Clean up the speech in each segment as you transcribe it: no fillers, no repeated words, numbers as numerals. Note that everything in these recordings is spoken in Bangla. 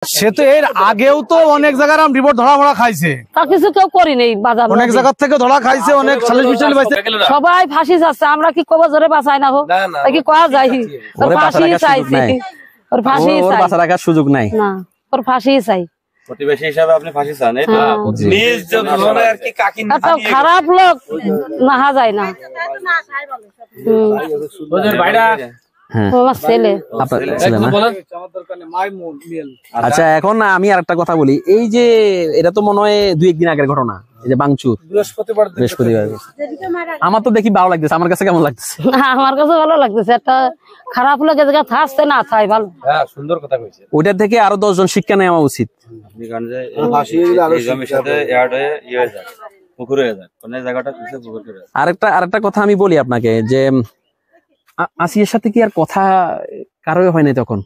সে তো এর আগেও তো অনেক জায়গায় রিপোর্ট ধরা ভরা খাইছে, তা কিছু কেউ করি নেই বাজার অনেক জায়গা থেকে ধরা খাইছে, অনেক সালিশ বিচার পাইছে। সবাই ফাঁসি যাচ্ছে, আমরা কি কবে জোরে বাঁচাই না হোক কি কয়া যায়? ওর ফাঁসি চাইছি, ওর ফাঁসি চাই, বাঁচা রাখার সুযোগ নাই না ওর ফাঁসি চাই। প্রতিবেশী হিসাবে আপনি ফাঁসি চান, এত খারাপ লোক নাহা যায় না। ছেলে আচ্ছা, এখন আমি আর একটা কথা বলি, এই যে এটা তো মনে হয় 2-1 দিন আগের ঘটনা, এই যে বাংচুর বৃহস্পতিবার। আমার তো দেখি ভালো লাগতেছে, আমার কাছে কেমন লাগতেছে? আমার কাছে ভালো লাগতেছে, একটা খারাপ লোকের জায়গা থাকছে না থাই ভালো। সুন্দর কথা কইছে। ওইটার থেকে আরো 10 জন শিক্ষা নেওয়া উচিত। আরেকটা কথা আমি বলি আপনাকে, যে আসিয়ার সাথে কি আর কথা কারোই হয়নি তখন?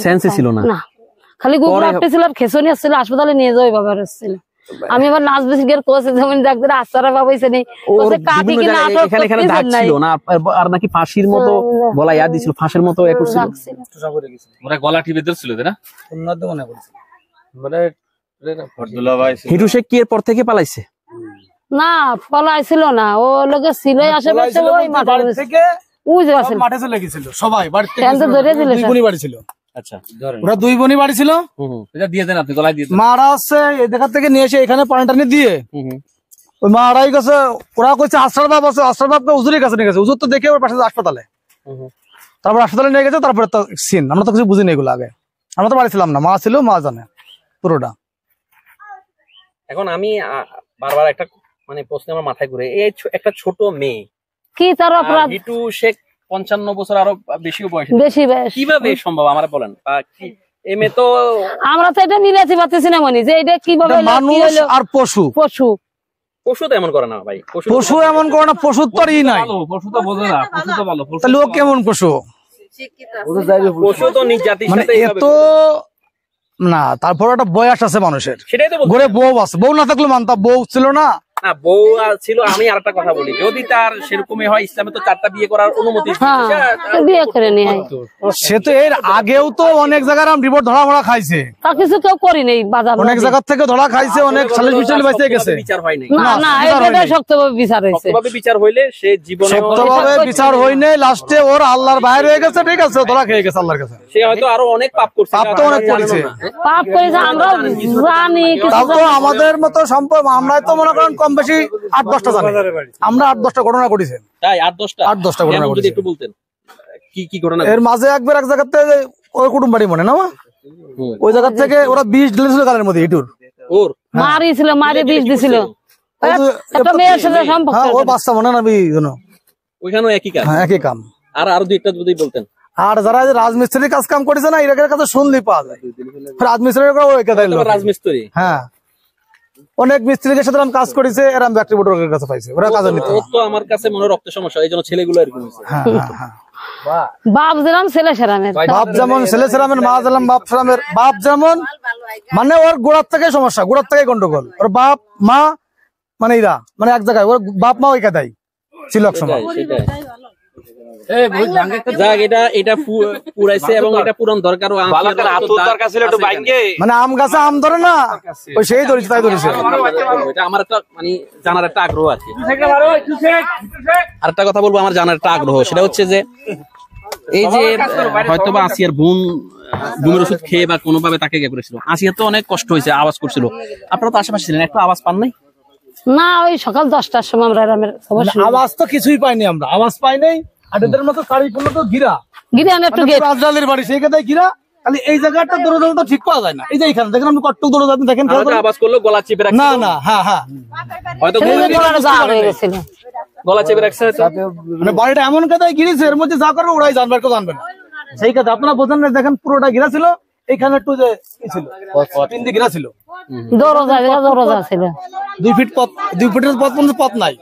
সেন্সে ছিল না, খালি গুগল ছিল আর খেসনি আসছিল, হাসপাতালে নিয়ে যাওয়া বাবার আসছিল। আমি আবার নাচ বিসিকের কোচ যেমন ডাক্তার আসারা বাবাইছে নেই, ওতে কাটি কি নাটক এখানে ডাকছিল না, আর নাকি ফাঁসির মতো গলা ইয়া দিছিল, ফাঁসের মতো এ করছিল, ওরা গলা টিপে দিছিল না, উন্নত মনে করছে। মানে ফরদুল্লাহ ভাই হিটু শেখ কি এর পর থেকে পালাইছে? না পলাইছিল না, ও লোকে ছিল আশেপাশে, ওই মাঠে থেকে ওই যে আছে মাঠে চলে গেছিল সবাই, বাড়িতে ধরে দিল। দুই বোনই বাড়ি ছিল। আচ্ছা, ওরা দুই বোনই বাড়ি ছিল। এটা দিয়ে দেন আপনি, গলায় দিয়ে দেন। মারা হচ্ছে এই দেখা থেকে নিয়ে এসে এখানে পানি টানি দিয়ে ওই মারাই গেছে। ওরা কইছে আশ্রার বাপ আছে, আশ্রার বাপকে হুজুরের কাছে নিয়ে গেছে, হুজুর তো দেখে ওর পাশে হাসপাতালে, তারপর হাসপাতালে নিয়ে গেছে। তারপরে তো সিন আমরা তো কিছু বুঝিনি এগুলো আগে, আমরা তো বাড়ি ছিলাম না, মা ছিল, মা জানে পুরোটা। এখন আমি বারবার একটা মানে প্রশ্ন আমার মাথায় ঘুরে, এই একটা ছোট মেয়ে কি তার অপরাধ? হিটু শেখ 55 বছর আরো বেশি বয়স, বেশি বয়স, কিভাবে সম্ভব আমার বলেন? এই মেয়ে তো, আমরা তো এটা মিলাতে পারতেছি না মনি, যে এটা কিভাবে মানুষ আর পশু। পশু পশু তো এমন করে না ভাই, পশু এমন করে না, পশু তো ই নাই, পশু তো বোঝে না, পশু তো ভালো। তাহলে ও কেমন পশু? পশু তো নিজ জাতির মানে সাথে এত না, তারপর একটা বয়স আছে মানুষের, সেটাই তো ঘরে বউ আছে, বউ না থাকলে মানতাম, বউ ছিল না, না বউ ছিল। আমি আরেকটা কথা বলি, যদি তার সেরকমই হয়, ইসলামে তো 4টা বিয়ে করার অনুমতি, বিয়ে করে নিয়ে সে তো এর আগেও তো অনেক জায়গায় রিপোর্ট ধরা ভরা খাইছে, তা কিছু কেউ করি নেই বাজার, অনেক জায়গা থেকে ধরা খাইছে, অনেক সালিশ বিচার পাইছে গেছে। বিচার হয় নাই, না না, এটা শক্তভাবে বিচার হয়েছে, শক্তভাবে বিচার হইলে সে জীবনে শক্তভাবে বিচার হয়নি, লাস্টে ওর আল্লাহর বাইরে হয়ে গেছে, ঠিক আছে, ধরা খেয়ে গেছে আল্লাহর কাছে। সে হয়তো আরো অনেক পাপ করছে, পাপ তো অনেক করেছে, পাপ করেছে আমরা জানি, তাও তো আমাদের মতো সম্পর্ক, আমরা তো মনে করেন কম বেশি 8-10টা জানি, আমরা 8-10টা ঘটনা করেছি। তাই 8-10টা ঘটনা যদি একটু বলতেন কি ঘটনা? এর মাঝে একবার এক জায়গা থেকে ওই কুটুম বাড়ি মনে না, ওই জায়গা থেকে ওরা 20 ঢেলেছিল গালের মধ্যে, ইটুর ওর মারিছিল, মারি বিষ দিছিল, একটা মেয়ের সাথে সম্পর্ক, ও বাচ্চা মনে না, ওইখানেও একই কাজ, একই কাম। আর 2-1টা যদি বলতেন। আর যারা রাজমিস্ত্রি কাজ কাম করেছে না, এর কাছে শুনলি পাওয়া যায়, রাজমিস্ত্রি, হ্যাঁ, অনেক মিস্ত্রিদের সাথে কাজ করেছে, এরা ব্যাটারি মোটরের কাছে পাইছে, ওরা কাজে নিতে। তো আমার কাছে মনে রক্তের সমস্যা, এই জন্য ছেলেগুলো এরকম হয়েছে। বাপ যেমন ছেলে সেরামের, বাপ যেমন ছেলে সেরামের, মা যেমন বাপ সেরামের। বাপ যেমন মানে ওর গোড়ার থেকে সমস্যা, গোড়ার থেকে গন্ডগোল, ওর বাপ মা মানে এরা মানে এক জায়গায়, ওর বাপ মা ওই কাদাই ছিল এক সময়। এটা পুরাইছে এবং এটা পুরান দরকার, মানে আম গাছে আম ধরে না, ওই সেই ধরেছে, তাই ধরেছে। আমার একটা মানে জানার একটা আগ্রহ আছে। আরেকটা কথা বলবো, আমার জানার একটা আগ্রহ, সেটা হচ্ছে যে এই যে হয়তোবা আসিয়ার ঘুমের ওষুধ খেয়ে বা কোনোভাবে তাকে ইয়ে করেছিল, আসিয়ার তো অনেক কষ্ট হয়েছে, আওয়াজ করছিল, আপনারা তো আশেপাশে ছিলেন, একটু আওয়াজ পান নাই? না, ওই সকাল 10টার সময় আমরা আওয়াজ তো কিছুই পাইনি, আমরা আওয়াজ পাই নাই। আর এদের মতো শাড়ি পরলে তো ঘিরা রাজরালের বাড়ি, সেই কথায় ঘিরা, খালি এই জায়গাটা দৌড় তো ঠিক পাওয়া যায় না। এই যে এখানে দেখেন, আপনি কট্টক দৌড় যাচ্ছেন, দেখেন আওয়াজ করলো, গলা চেপে রাখছে, না না, হ্যাঁ হ্যাঁ, হয়তো গলা চেপে রাখছে, মানে বাড়িটা এমন কথায় ঘিরেছে, এর মধ্যে যা করবে ওরাই জানবে, কেউ জানবে না, সেই কথা আপনারা বোঝেন না। দেখেন পুরোটা ঘিরা ছিল, এখানে একটু যে ছিল 3 দিকে ঘিরা ছিল, দরজা ছিল 2 ফিট পথ, 2 ফিটের পথ নাই।